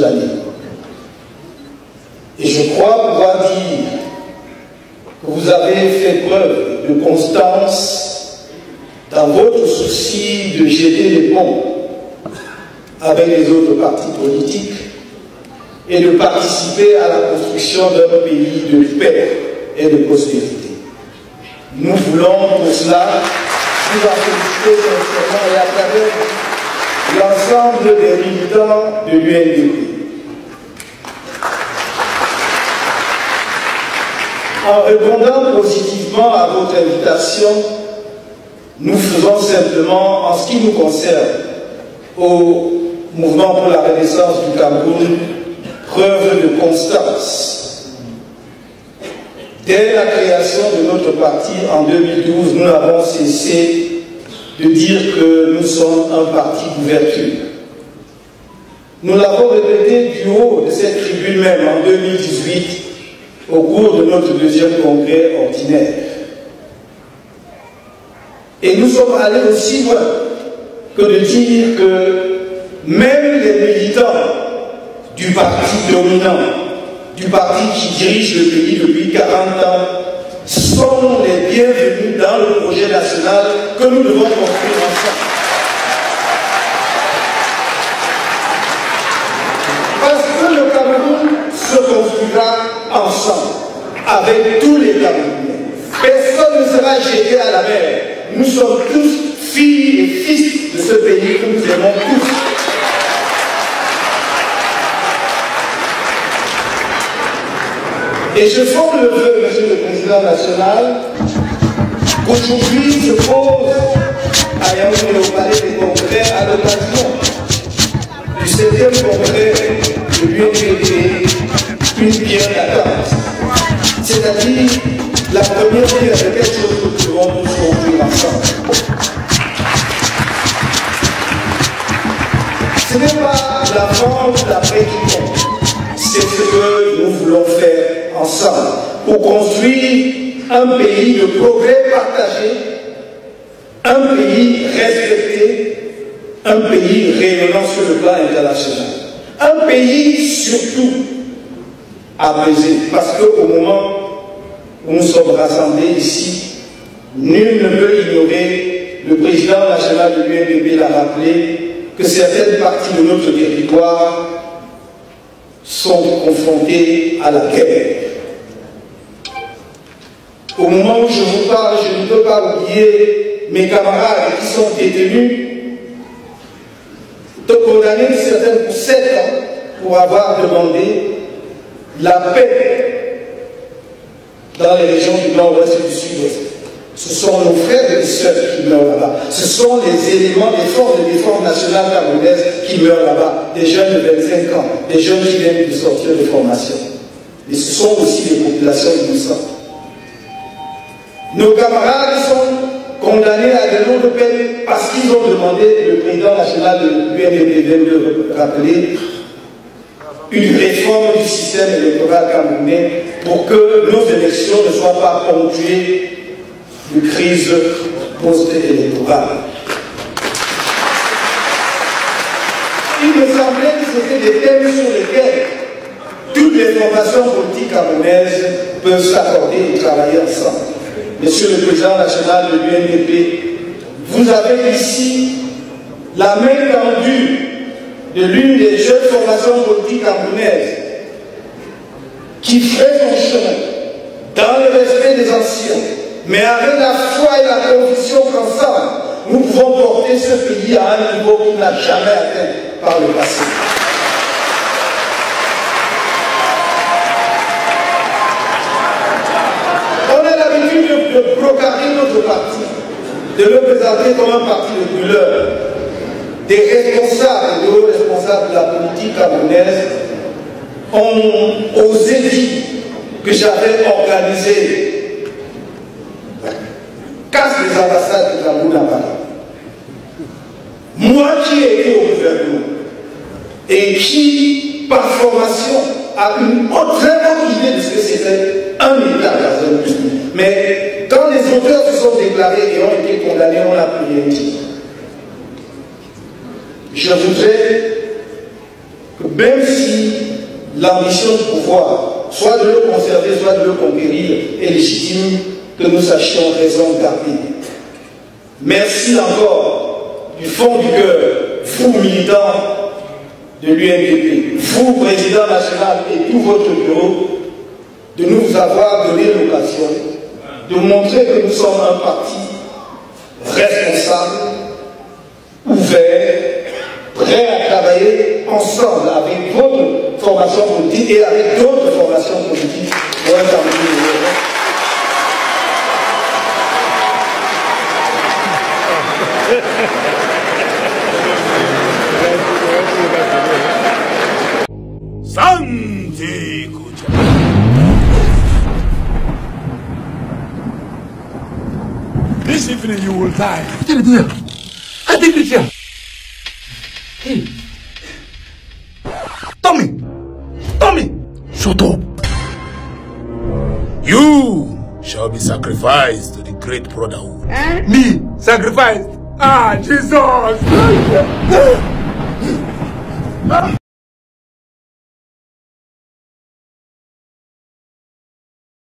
années. Et je crois pouvoir dire que vous avez fait preuve de constance dans votre souci de gérer les ponts avec les autres partis politiques et de participer à la construction d'un pays de paix et de prospérité. Nous voulons pour cela vous en féliciter sincèrement et à travers l'ensemble des militants de l'UNDP. En répondant positivement à votre invitation, nous faisons simplement, en ce qui nous concerne, au mouvement pour la renaissance du Cameroun, preuve de constance. Dès la création de notre parti en 2012, nous n'avons cessé de dire que nous sommes un parti d'ouverture. Nous l'avons répété du haut de cette tribune même en 2018, au cours de notre deuxième congrès ordinaire. Et nous sommes allés aussi loin que de dire que même les militants du parti dominant, du parti qui dirige le pays depuis 40 ans, sont les bienvenus dans le projet national que nous devons construire ensemble. Parce que le Cameroun se construira ensemble, avec tous les Camerounais. Personne ne sera jeté à la mer. Nous sommes tous filles et fils de ce pays que nous aimons tous. Et je forme le vœu, Monsieur le Président national, qu'aujourd'hui se pose à Yaoundé au Palais des Congrès à l'occasion du 7e congrès de l'UNDP, une pierre d'attente. C'est-à-dire la première pierre de quelque chose que nous devons tous construire ensemble. Ce n'est pas la vente d'après qui compte, c'est ce que nous voulons faire ensemble pour construire un pays de progrès partagé, un pays respecté, un pays rayonnant sur le plan international, un pays surtout apaisé, parce qu'au moment où nous sommes rassemblés ici, nul ne peut ignorer, le président national de l'UNDP l'a rappelé, que certaines parties de notre territoire sont confrontées à la guerre. Au moment où je vous parle, je ne peux pas oublier mes camarades qui sont détenus, condamnés certains pour 7 ans pour avoir demandé la paix dans les régions du nord-ouest et du sud-ouest. Ce sont nos frères et sœurs qui meurent là-bas. Ce sont les éléments des forces de défense nationale camerounaise qui meurent là-bas. Des jeunes de 25 ans, des jeunes qui viennent de sortir de formation. Et ce sont aussi les populations innocentes. Nos camarades sont condamnés à de lourdes peines parce qu'ils ont demandé, le président national de l'UNDP vient de rappeler, une réforme du système électoral camerounais pour que nos élections ne soient pas ponctuées de crise post-électorale. Il me semblait que c'était des thèmes sur lesquels toutes les formations politiques camerounaises peuvent s'accorder et travailler ensemble. Monsieur le Président national de l'UNDP, vous avez ici la main tendue de l'une des jeunes formations politiques camerounaises qui ferait son chemin dans le respect des anciens, mais avec la foi et la conviction qu'ensemble, nous pouvons porter ce pays à un niveau qu'il n'a jamais atteint par le passé. On a l'habitude de brocarder notre parti, de le présenter comme un parti de brûleurs. Des responsables, des hauts responsables de la politique camerounaise ont osé dire que j'avais organisé casse des ambassades de Cameroun à Paris. Moi qui ai été au gouvernement et qui, par formation, a une très bonne idée de ce que c'était un État dans un pays. Mais quand les auteurs se sont déclarés et ont été condamnés, on n'a plus rien dit. Je voudrais que même si l'ambition du pouvoir, soit de le conserver, soit de le conquérir, est légitime, que nous sachions raison garder. Merci encore du fond du cœur, vous militants de l'UNDP, vous président national et tout votre bureau, de nous avoir donné l'occasion de montrer que nous sommes un parti responsable, ouvert, prêt à travailler ensemble avec votre formation politique et avec d'autres formations politiques pour un temps meilleur. Santi Kucha. This evening you will die. What are you doing? I think it's here. Hey. Tommy! Tommy! Shut up. You shall be sacrificed to the great brotherhood. Me? Sacrificed? Ah, Jesus!